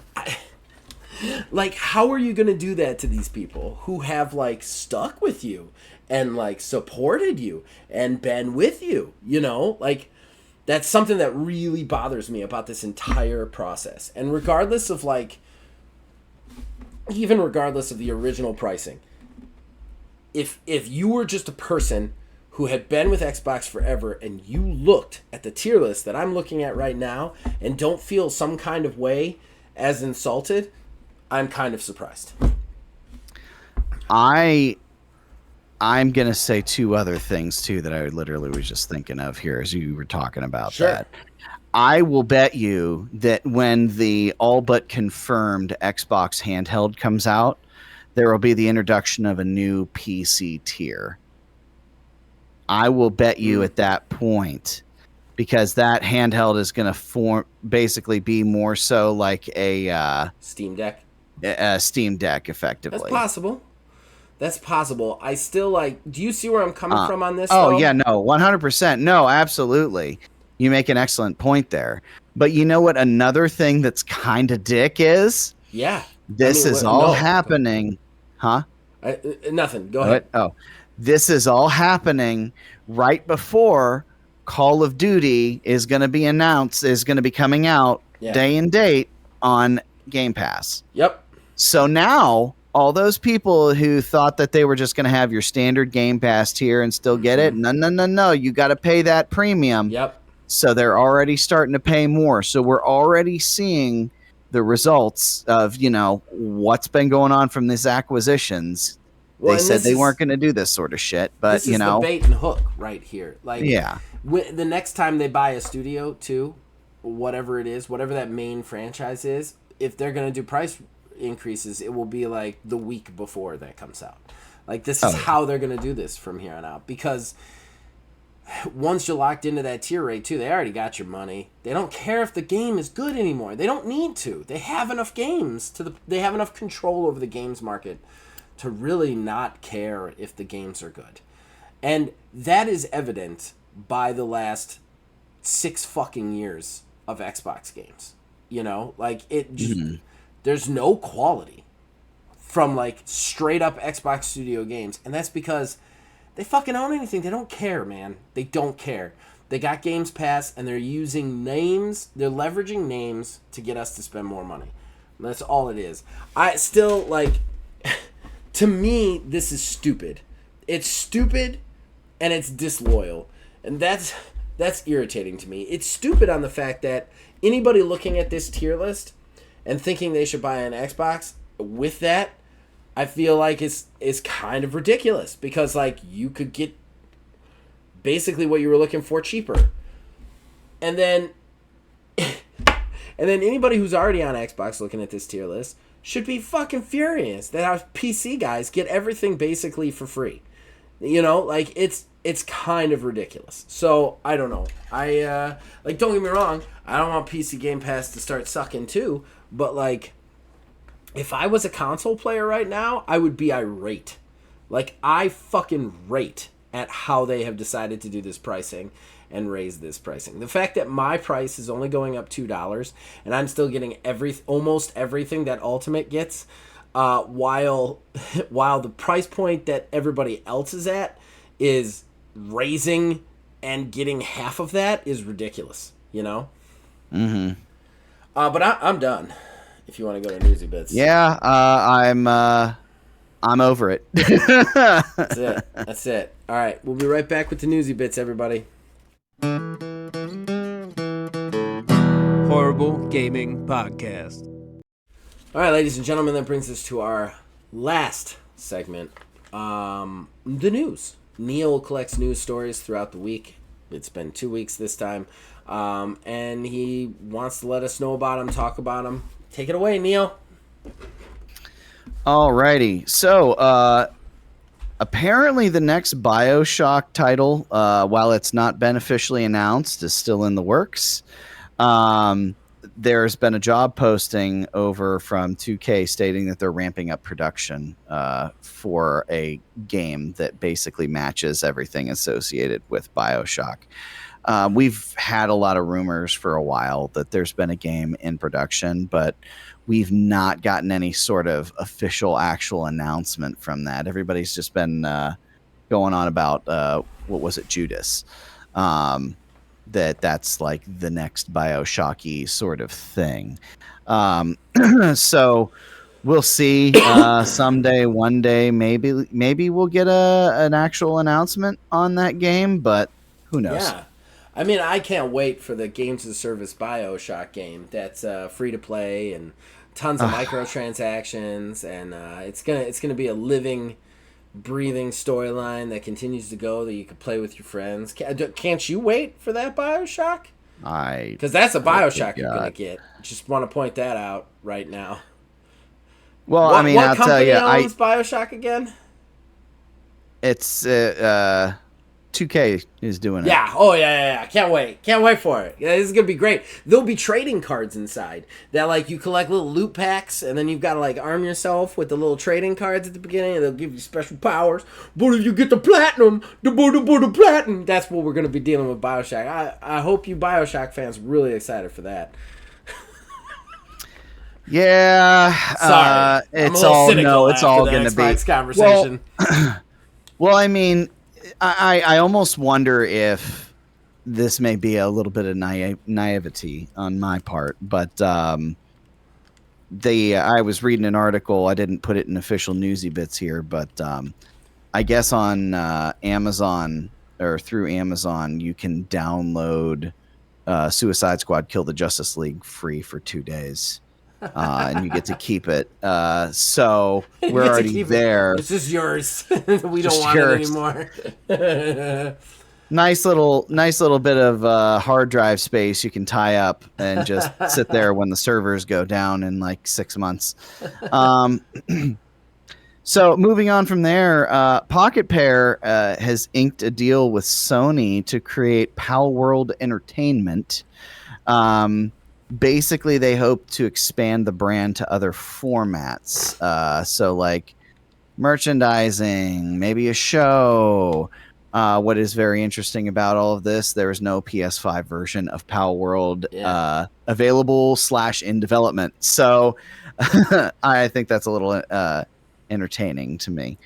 how are you going to do that to these people who have, like, stuck with you and, like, supported you and been with you, you know? Like, that's something that really bothers me about this entire process. And regardless of, like, even regardless of the original pricing, if you were just a person who had been with Xbox forever and you looked at the tier list that I'm looking at right now and don't feel some kind of way as insulted, I'm kind of surprised. I'm going to say 2 other things, too, that I literally was just thinking of here as you were talking about that. I will bet you that when the all but confirmed Xbox handheld comes out, there will be the introduction of a new PC tier. I will bet you at that point, because that handheld is going to basically be more so like a Steam Deck. A Steam Deck, effectively. That's possible. I still, like, do you see where I'm coming from on this? Oh, though? yeah, no, 100%. No, absolutely. You make an excellent point there. But you know what another thing that's kind of dick is? Yeah. This is all happening. Huh? Nothing. Go ahead. Oh, this is all happening right before Call of Duty is going to be announced, is going to be coming out day and date on Game Pass. Yep. So now all those people who thought that they were just going to have your standard Game Pass tier and still get it, no, you got to pay that premium. Yep. So they're already starting to pay more. So we're already seeing the results of, you know, what's been going on from these acquisitions. Well, they said they weren't going to do this sort of shit, but this is the bait and hook right here. Like, the next time they buy a studio too, whatever it is, whatever that main franchise is, if they're going to do price increases, it will be like the week before that comes out. Like, this is how they're going to do this from here on out, because once you're locked into that tier rate too, they already got your money. They don't care if the game is good anymore. They don't need to. They have enough games they have enough control over the games market to really not care if the games are good. And that is evident by the last 6 fucking years of Xbox games. You know, like it just, there's no quality from like straight up Xbox Studio games. And that's because they fucking own anything. They don't care, man. They don't care. They got Games Pass and they're using names, they're leveraging names to get us to spend more money. And that's all it is. I still like to me this is stupid. It's stupid and it's disloyal. And that's irritating to me. It's stupid on the fact that anybody looking at this tier list and thinking they should buy an Xbox with that, I feel like it's kind of ridiculous because like you could get basically what you were looking for cheaper. And then anybody who's already on Xbox looking at this tier list should be fucking furious that our PC guys get everything basically for free. You know, like it's kind of ridiculous. So I don't know. I like don't get me wrong, I don't want PC Game Pass to start sucking too, but like if I was a console player right now, I would be irate. Like I fucking rate at how they have decided to do this pricing and raise this pricing. The fact that my price is only going up $2 and I'm still getting almost everything that Ultimate gets, while the price point that everybody else is at is raising and getting half of that is ridiculous, you know? Mm-hmm. But I'm done. If you want to go to Newsy Bits. Yeah, I'm over it. That's it. All right, we'll be right back with the Newsy Bits, everybody. Horrible Gaming Podcast. All right, ladies and gentlemen, that brings us to our last segment, the news. Neil collects news stories throughout the week. It's been 2 weeks this time, and he wants to let us know about them, talk about them. Take it away, Neil. Alrighty. So, apparently the next BioShock title, while it's not been officially announced, is still in the works. There's been a job posting over from 2K stating that they're ramping up production for a game that basically matches everything associated with BioShock. We've had a lot of rumors for a while that there's been a game in production, but we've not gotten any sort of official actual announcement from that. Everybody's just been going on about, what was it, Judas? That's like the next BioShocky sort of thing. So we'll see someday, one day, maybe we'll get an actual announcement on that game, but who knows? Yeah. I mean, I can't wait for the Games as a Service BioShock game that's free to play and tons of microtransactions, and it's gonna be a living, breathing storyline that continues to go that you can play with your friends. Can't you wait for that BioShock? Because that's a BioShock you're gonna get. Just want to point that out right now. Well, I mean, I'll tell you, owns BioShock again? It's 2K is doing it. Yeah. Oh, yeah. Can't wait. Can't wait for it. Yeah, this is going to be great. There'll be trading cards inside that, like, you collect little loot packs, and then you've got to, like, arm yourself with the little trading cards at the beginning, and they'll give you special powers. But if you get the platinum, the platinum, that's what we're going to be dealing with BioShock. I hope you BioShock fans are really excited for that. Yeah. Sorry. It's all going to be conversation. Well, I mean, I almost wonder if this may be a little bit of naivety on my part, but I was reading an article. I didn't put it in official Newsy Bits here, but I guess on Amazon or through Amazon, you can download Suicide Squad Kill the Justice League free for 2 days. And you get to keep it. So we're already there. This is yours. We don't want it anymore. Nice little bit of hard drive space you can tie up and just sit there when the servers go down in like 6 months. So moving on from there, Pocket Pair has inked a deal with Sony to create Pal World Entertainment. Basically, they hope to expand the brand to other formats. So, like, merchandising, maybe a show. What is very interesting about all of this, there is no PS5 version of Power World available / in development. So I think that's a little entertaining to me.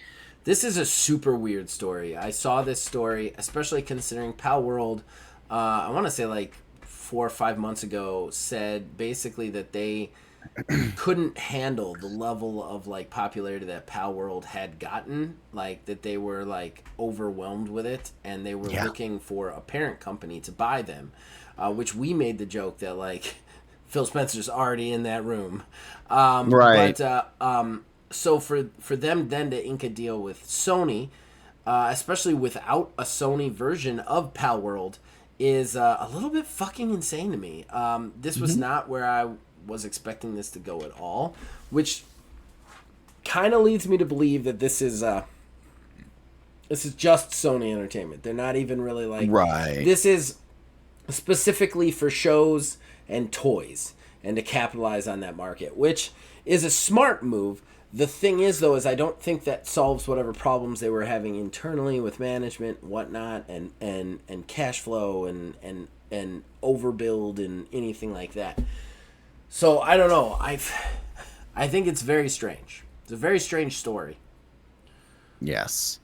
This is a super weird story. I saw this story, especially considering Power World, I want to say like 4 or 5 months ago, said basically that they couldn't handle the level of like popularity that Power World had gotten, like that they were like overwhelmed with it, and they were looking for a parent company to buy them, which we made the joke that like Phil Spencer's already in that room, right? But so for them then to ink a deal with Sony, especially without a Sony version of Power World, is a little bit fucking insane to me. This was not where I was expecting this to go at all, which kind of leads me to believe that this is just Sony Entertainment. They're not even really like, right. This is specifically for shows and toys and to capitalize on that market, which is a smart move. The thing is, though, is I don't think that solves whatever problems they were having internally with management, whatnot, and cash flow and overbuild and anything like that. So I don't know. I think it's very strange. It's a very strange story. Yes.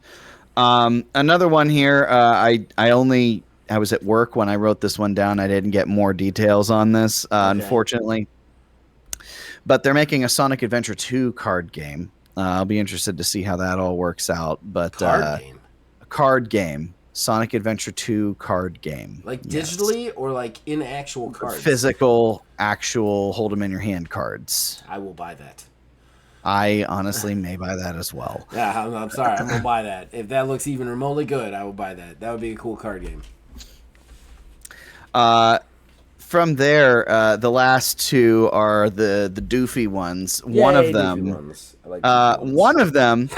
Another one here. I was at work when I wrote this one down. I didn't get more details on this, unfortunately. But they're making a Sonic Adventure 2 card game. I'll be interested to see how that all works out. But a card game. Sonic Adventure 2 card game. Like digitally or like in actual cards? Physical, actual, hold them in your hand cards. I will buy that. I honestly may buy that as well. Yeah, I'm sorry. I'm going to buy that. If that looks even remotely good, I will buy that. That would be a cool card game. From there, the last two are the doofy ones. Yay, one of them, one of them,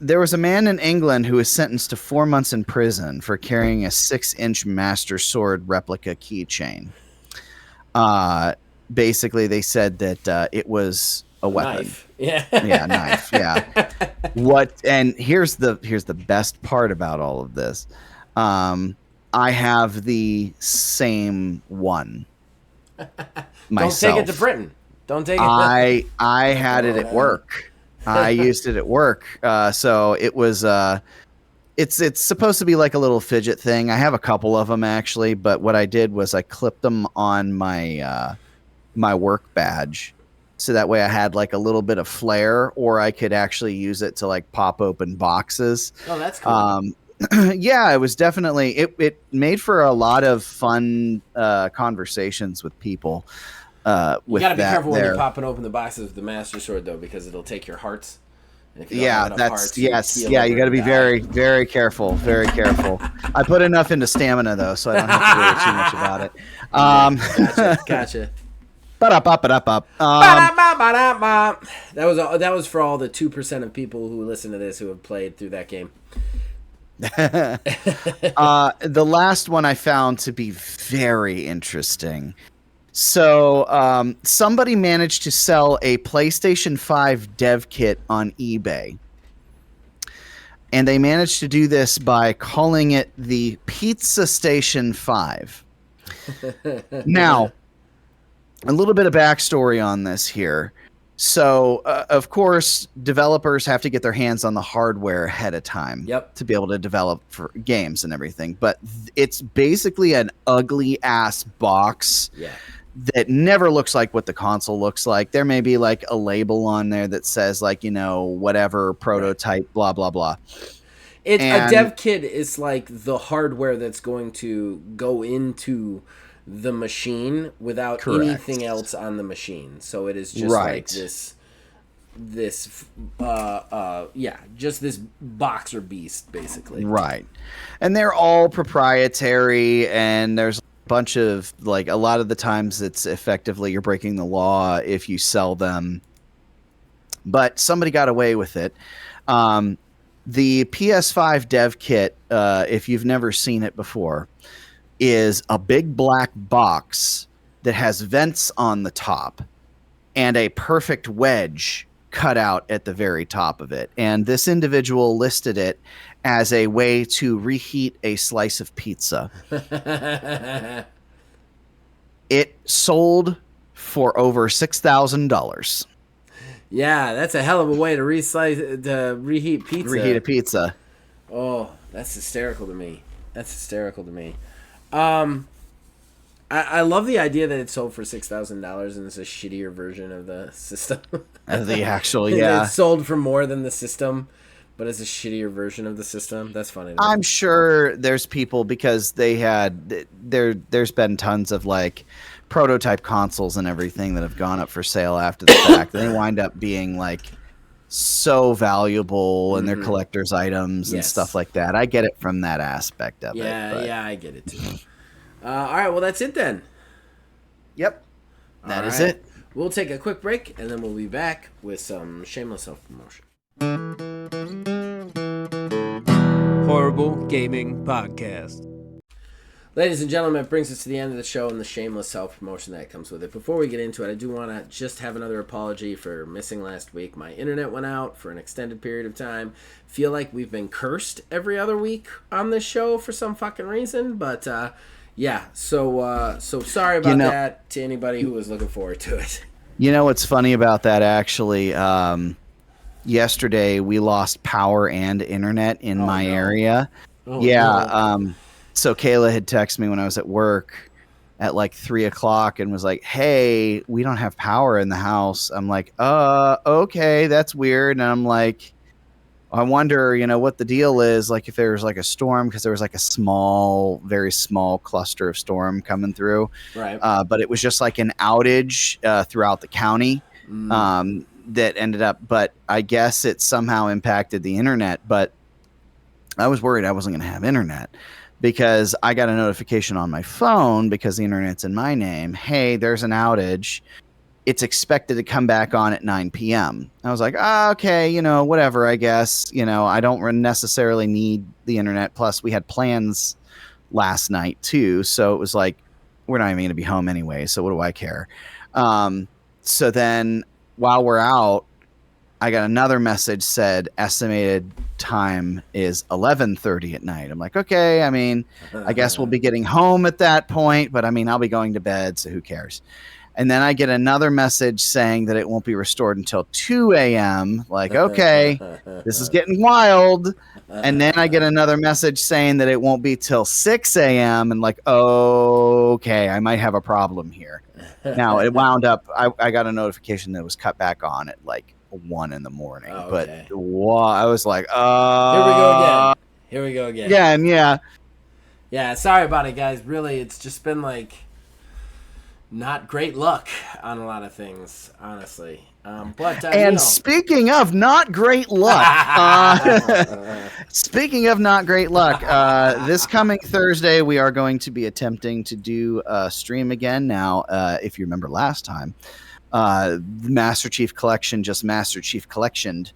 there was a man in England who was sentenced to 4 months in prison for carrying a 6-inch Master Sword replica keychain. Basically, they said that it was a weapon. Knife. Yeah. Yeah, knife. Yeah. And here's the best part about all of this. I have the same one myself. Don't take it to Britain. Don't take it. I had it at work. I used it at work. So it was. It's supposed to be like a little fidget thing. I have a couple of them actually, but what I did was I clipped them on my my work badge, so that way I had like a little bit of flair, or I could actually use it to like pop open boxes. Oh, that's cool. Yeah, it was definitely it made for a lot of fun conversations with people. You gotta be careful when you're popping open the boxes with the Master Sword, though, because it'll take your hearts. And if you don't have enough hearts, you got to be very, very careful. Very careful. I put enough into stamina though, so I don't have to worry too much about it. Gotcha. Ba-da-ba-ba-da-ba. That was for all the 2% of people who listen to this who have played through that game. The last one I found to be very interesting. So somebody managed to sell a PlayStation 5 dev kit on eBay. And they managed to do this by calling it the Pizza Station 5. Now, a little bit of backstory on this here. So, of course, developers have to get their hands on the hardware ahead of time to be able to develop for games and everything. But it's basically an ugly-ass box that never looks like what the console looks like. There may be, like, a label on there that says, like, you know, whatever, prototype, blah, blah, blah. A dev kit is, like, the hardware that's going to go into the machine without anything else on the machine. So it is just like this just this box or beast basically. Right. And they're all proprietary, and there's a bunch of, like, a lot of the times it's effectively you're breaking the law if you sell them. But somebody got away with it. The PS5 dev kit, if you've never seen it before, is a big black box that has vents on the top and a perfect wedge cutout at the very top of it. And this individual listed it as a way to reheat a slice of pizza. It sold for over $6,000. Yeah, that's a hell of a way to reheat pizza. Reheat a pizza. Oh, that's hysterical to me. I love the idea that it sold for $6,000 and it's a shittier version of the system. The actual, yeah. It sold for more than the system, but it's a shittier version of the system. That's funny. I'm sure there's people, because there's been tons of like prototype consoles and everything that have gone up for sale after the fact. They wind up being like so valuable and they're collector's items and stuff like that. I get it from that aspect of it. Yeah, I get it too. All right, well, that's it then. Yep. That is it. We'll take a quick break, and then we'll be back with some shameless self-promotion. Horrible Gaming Podcast. Ladies and gentlemen, it brings us to the end of the show and the shameless self-promotion that comes with it. Before we get into it, I do want to just have another apology for missing last week. My internet went out for an extended period of time. Feel like we've been cursed every other week on this show for some fucking reason, but yeah, so sorry about that to anybody who was looking forward to it. You know what's funny about that, actually? Yesterday, we lost power and internet in my area. So Kayla had texted me when I was at work at like 3 o'clock and was like, hey, we don't have power in the house. I'm like, okay, that's weird. And I'm like, I wonder, what the deal is, like if there was like a storm, because there was like a very small cluster of storm coming through. Right. But it was just like an outage throughout the county that ended up, but I guess it somehow impacted the internet. But I was worried I wasn't going to have internet, because I got a notification on my phone, because the internet's in my name. Hey, there's an outage. It's expected to come back on at 9 p.m. I was like, okay, whatever, I guess. I don't necessarily need the internet. Plus, we had plans last night, too. So it was like, we're not even going to be home anyway, so what do I care? So then, while we're out, I got another message said estimated time is 11:30 at night. I'm like, okay, I guess we'll be getting home at that point, but I'll be going to bed, so who cares? And then I get another message saying that it won't be restored until 2 a.m. Like, okay, this is getting wild. And then I get another message saying that it won't be till 6 a.m. And like, okay, I might have a problem here. Now, it wound up, I got a notification that it was cut back on at like 1 in the morning. But I was like, Here we go again. Yeah, sorry about it, guys. Really, it's just been like not great luck on a lot of things, honestly. But speaking of not great luck, this coming Thursday we are going to be attempting to do a stream again. Now, if you remember last time, Master Chief Collection just Master Chief Collectioned.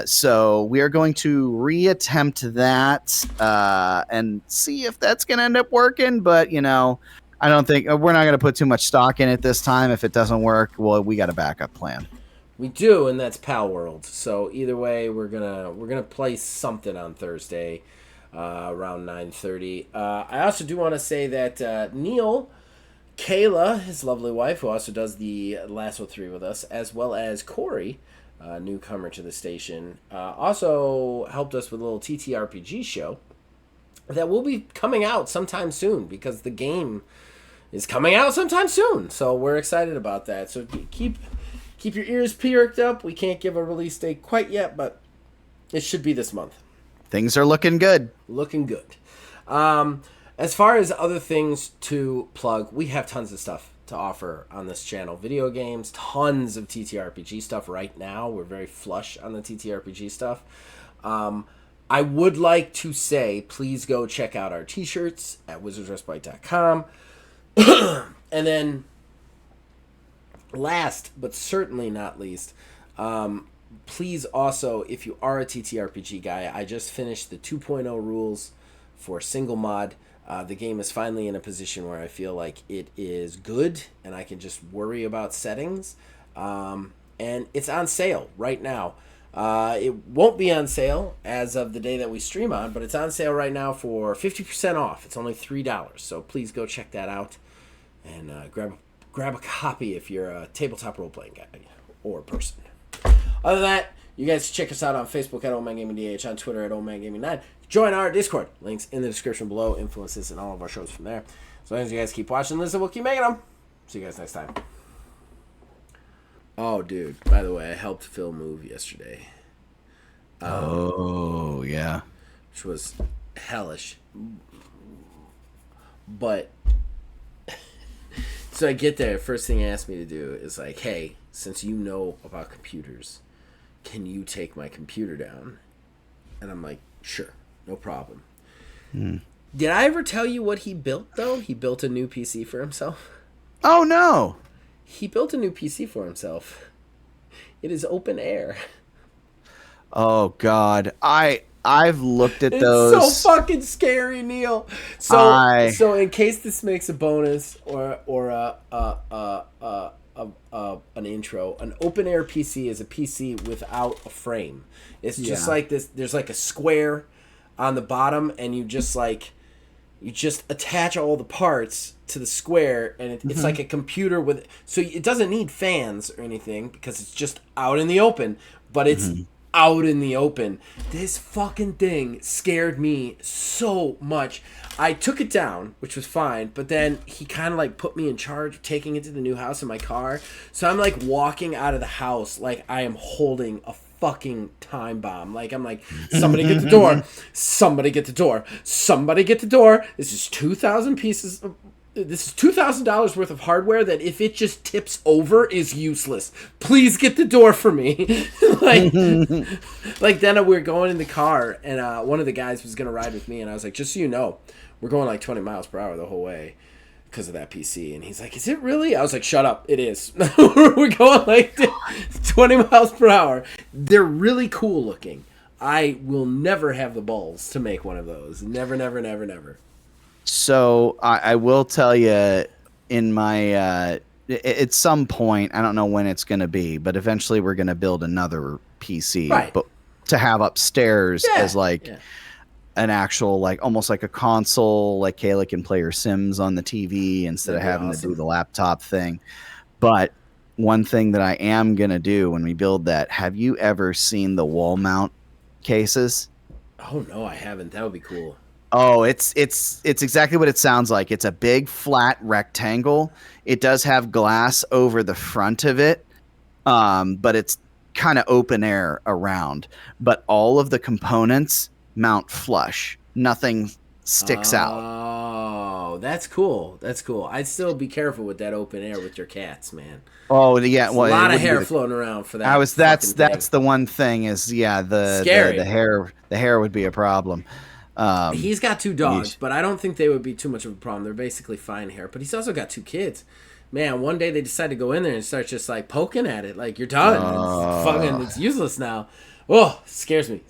So we are going to reattempt that and see if that's going to end up working. But I don't think we're not going to put too much stock in it this time. If it doesn't work, well, we got a backup plan. We do, and that's Pal World. So either way, we're gonna play something on Thursday around 9:30. I also do want to say that Neil, Kayla, his lovely wife, who also does the Lasso 3 with us, as well as Corey, newcomer to the station, also helped us with a little TTRPG show that will be coming out sometime soon, because the game is coming out sometime soon. So we're excited about that. So keep your ears perked up. We can't give a release date quite yet, but it should be this month. Things are looking good. As far as other things to plug, we have tons of stuff to offer on this channel. Video games, tons of TTRPG stuff right now. We're very flush on the TTRPG stuff. I would like to say, please go check out our t-shirts at wizardsrespite.com. And then, last but certainly not least, please also, if you are a TTRPG guy, I just finished the 2.0 rules for single mod. The game is finally in a position where I feel like it is good and I can just worry about settings. and it's on sale right now. It won't be on sale as of the day that we stream on, but it's on sale right now for 50% off. It's only $3, so please go check that out and grab a copy if you're a tabletop role-playing guy or person. Other than that, you guys check us out on Facebook at OldManGamingDH, on Twitter at OldManGaming9. Join our Discord. Links in the description below. Influences and all of our shows from there. As long as you guys keep watching, listen, we'll keep making them. See you guys next time. Oh, dude, by the way, I helped Phil move yesterday. Yeah. Which was hellish. But, so I get there, first thing he asked me to do is like, hey, since you know about computers, can you take my computer down? And I'm like, sure, no problem. Did I ever tell you what he built, though? He built a new PC for himself. Oh, no. He built a new PC for himself. It is open air. Oh, God. I've looked at those. It's so fucking scary, Neil. So in case this makes a bonus or an intro, an open air PC is a PC without a frame. It's just like this. There's like a square on the bottom, and you just attach all the parts to the square, and it's like a computer with. So it doesn't need fans or anything because it's just out in the open. But it's out in the open. This fucking thing scared me so much. I took it down, which was fine, but then he kind of like put me in charge of taking it to the new house in my car. So I'm like walking out of the house like I am holding a fucking time bomb. Like I'm like, somebody get the door. Somebody get the door. Somebody get the door. This is $2,000 worth of hardware that if it just tips over is useless. Please get the door for me. like then we were going in the car and one of the guys was going to ride with me and I was like, just so you know, we're going like 20 miles per hour the whole way because of that PC. And he's like, is it really? I was like, shut up. It is. We're going like 20 miles per hour. They're really cool looking. I will never have the balls to make one of those. Never, never, never, never. So I will tell you, in my at some point, I don't know when it's going to be, but eventually we're going to build another PC, but to have upstairs as like an actual, like almost like a console, like Kayla can play her Sims on the TV instead of having to do the laptop thing. But one thing that I am going to do when we build that, have you ever seen the wall mount cases? Oh no, I haven't. That would be cool. Oh, it's exactly what it sounds like. It's a big flat rectangle. It does have glass over the front of it, but it's kind of open air around. But all of the components mount flush. Nothing sticks out. Oh, that's cool. That's cool. I'd still be careful with that open air with your cats, man. Oh yeah, well, a lot of hair floating around for that. That's the one thing is the hair would be a problem. He's got 2 dogs, but I don't think they would be too much of a problem. They're basically fine hair. But he's also got 2 kids. Man, one day they decide to go in there and start just like poking at it, like you're done. It's useless now. Oh, scares me.